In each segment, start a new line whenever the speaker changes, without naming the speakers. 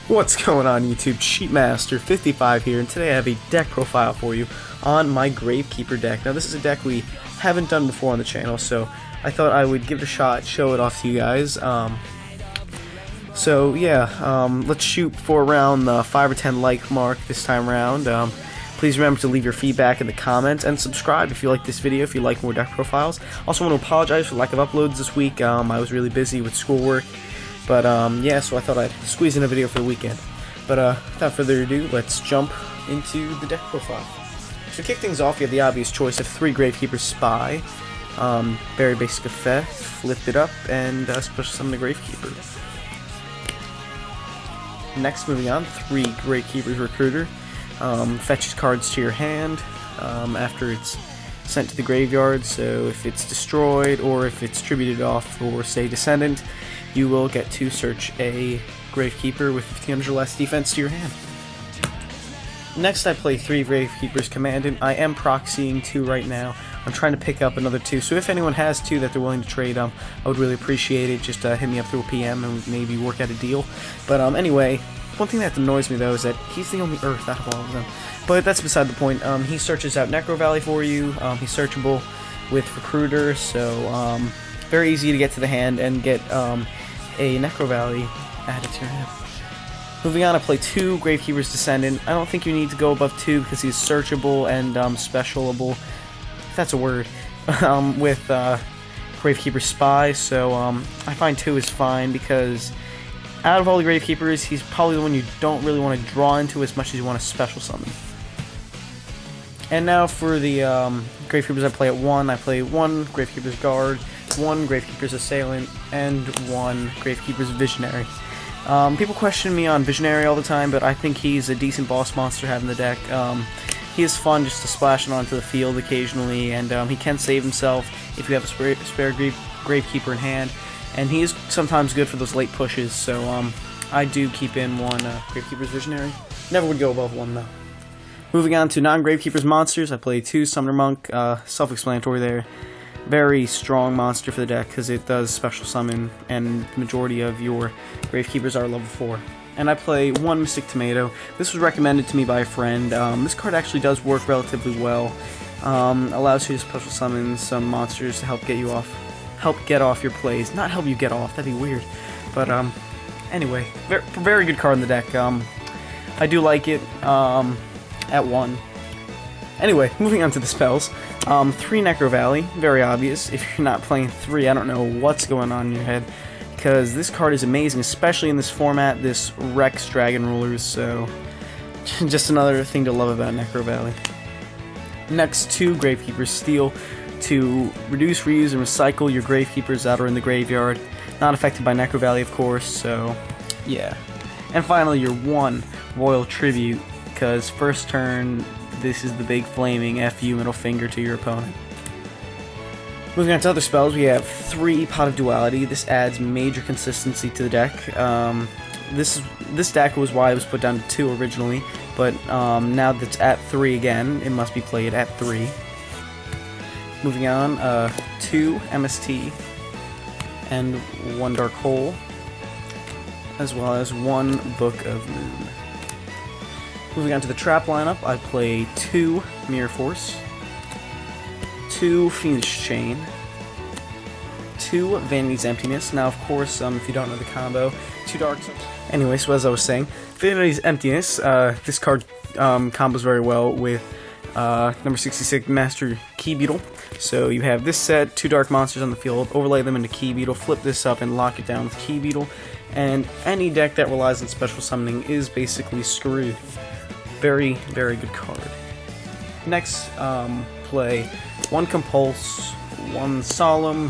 What's going on YouTube? Cheatmaster55 here, and today I have a deck profile for you on my Gravekeeper deck. Now this is a deck we haven't done before on the channel, so I thought I would give it a shot, show it off to you guys. Let's shoot for around the 5 or 10 like mark this time around. Please remember to leave your feedback in the comments and subscribe if you like this video, if you like more deck profiles. Also want to apologize for the lack of uploads this week. I was really busy with schoolwork. But so I thought I'd squeeze in a video for the weekend. But without further ado, let's jump into the deck profile. So to kick things off, you have the obvious choice of 3 Gravekeeper Spy, very basic effect, flip it up, and special summon the Gravekeeper. Next, moving on, 3 Gravekeepers Recruiter, fetches cards to your hand after it's sent to the graveyard, so if it's destroyed or if it's tributed off for, say, Descendant, you will get to search a Gravekeeper with 1500 or less defense to your hand. Next, I play 3 Gravekeepers Commandant. I am proxying 2 right now. I'm trying to pick up another 2, so if anyone has 2 that they're willing to trade, I would really appreciate it. Just hit me up through a PM and maybe work out a deal. But anyway, one thing that annoys me though is that he's the only Earth out of all of them. But that's beside the point. He searches out Necro Valley for you. He's searchable with Recruiter, so very easy to get to the hand and get a Necro Valley added to your hand. Moving on, I play 2 Gravekeepers Descendant. I don't think you need to go above 2 because he's searchable and specialable, if that's a word, with Gravekeeper Spy, so I find 2 is fine because out of all the Gravekeepers, he's probably the one you don't really want to draw into as much as you want to special summon. And now for the Gravekeepers I play at 1, I play 1 Gravekeepers Guard, 1 Gravekeepers Assailant, and 1 Gravekeepers Visionary. People question me on Visionary all the time, but I think he's a decent boss monster to have in the deck. He is fun just to splash it onto the field occasionally, and he can save himself if you have a spare Gravekeeper in hand. And he is sometimes good for those late pushes, so I do keep in 1 Gravekeepers Visionary. Never would go above 1 though. Moving on to non-Gravekeepers monsters, I play 2 Summoner Monk, self-explanatory there. Very strong monster for the deck because it does special summon, and the majority of your Gravekeepers are level 4. And I play 1 Mystic Tomato. This was recommended to me by a friend. This card actually does work relatively well. Allows you to special summon some monsters to help get off your plays. Not help you get off, that'd be weird. But anyway, very good card in the deck. I do like it at 1. Anyway, moving on to the spells. 3 Necro Valley, very obvious. If you're not playing 3, I don't know what's going on in your head, because this card is amazing, especially in this format, this Rex Dragon Rulers, so just another thing to love about Necro Valley. Next, 2 Gravekeepers Steel to reduce, reuse, and recycle your Gravekeepers that are in the graveyard. Not affected by Necro Valley, of course, so yeah. And finally, your 1 Royal Tribute, because first turn, this is the big flaming FU middle finger to your opponent. Moving on to other spells, we have 3 Pot of Duality. This adds major consistency to the deck. This deck was why it was put down to 2 originally, but now that it's at 3 again, it must be played at 3. Moving on, 2 MST and 1 Dark Hole, as well as 1 Book of Moon. Moving on to the trap lineup, I play 2 Mirror Force, 2 Phoenix Chain, 2 Vanity's Emptiness. Now, of course, if you don't know the combo, 2 Dark Souls. Anyway, so as I was saying, Vanity's Emptiness, this card combos very well with number 66 Master Key Beetle. So you have this set, 2 dark monsters on the field, overlay them into Key Beetle, flip this up and lock it down with Key Beetle, and any deck that relies on special summoning is basically screwed. Very, very good card. Next, play 1 Compulse, 1 Solemn,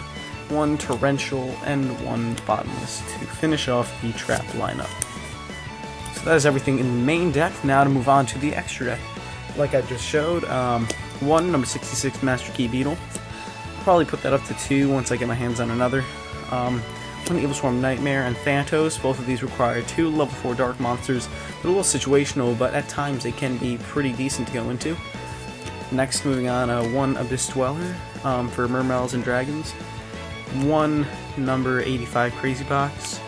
1 Torrential, and 1 Bottomless to finish off the trap lineup. So that is everything in the main deck. Now to move on to the extra deck. Like I just showed, 1 number 66 Master Key Beetle. I'll probably put that up to 2 once I get my hands on another. 1 Evil Swarm Nightmare and Thanatos. Both of these require 2 level 4 dark monsters. They're a little situational, but at times they can be pretty decent to go into. Next, moving on, 1 Abyss Dweller for Mermails and Dragons. 1 number 85 Crazy Box.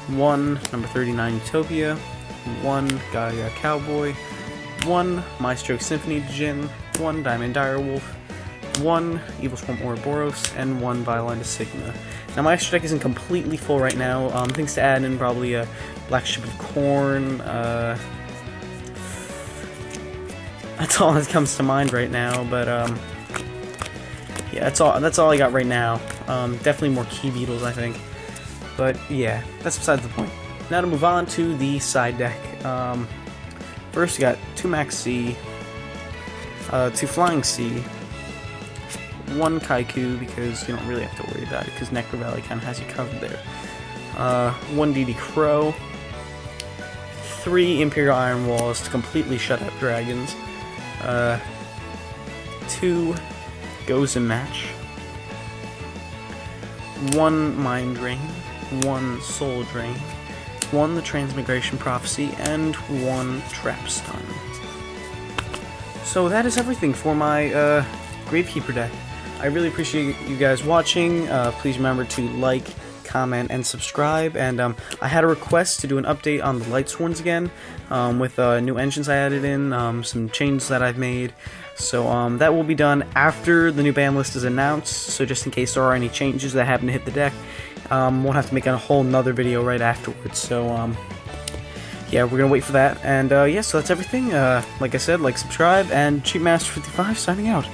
1 number 39 Utopia. 1 Gaia Cowboy, 1 Maestro Symphony Djinn, 1 Diamond Direwolf, 1 Evil Swarm Ouroboros, and 1 Violina Sigma. Now my extra deck isn't completely full right now. Things to add in, probably a Black Ship of Corn. That's all that comes to mind right now. But yeah, that's all I got right now. Definitely more Key Beetles, I think. But yeah, that's besides the point. Now to move on to the side deck. First, we got 2 Max C, 2 Flying C, 1 Kaiku, because you don't really have to worry about it, because Necro Valley kind of has you covered there. 1 DD Crow, 3 Imperial Iron Walls to completely shut out dragons, 2 Gozen Match, 1 Mind Drain, 1 Soul Drain, 1 the Transmigration Prophecy, and 1 Trap Stun. So that is everything for my Gravekeeper deck. I really appreciate you guys watching. Please remember to like, comment, and subscribe. And I had a request to do an update on the Lightsworns again, with new engines I added in, some changes that I've made. So that will be done after the new ban list is announced. So just in case there are any changes that happen to hit the deck, won't have to make a whole nother video right afterwards. So yeah, we're gonna wait for that. And yeah, so that's everything. Like I said, like, subscribe, and Cheap Master 55 signing out.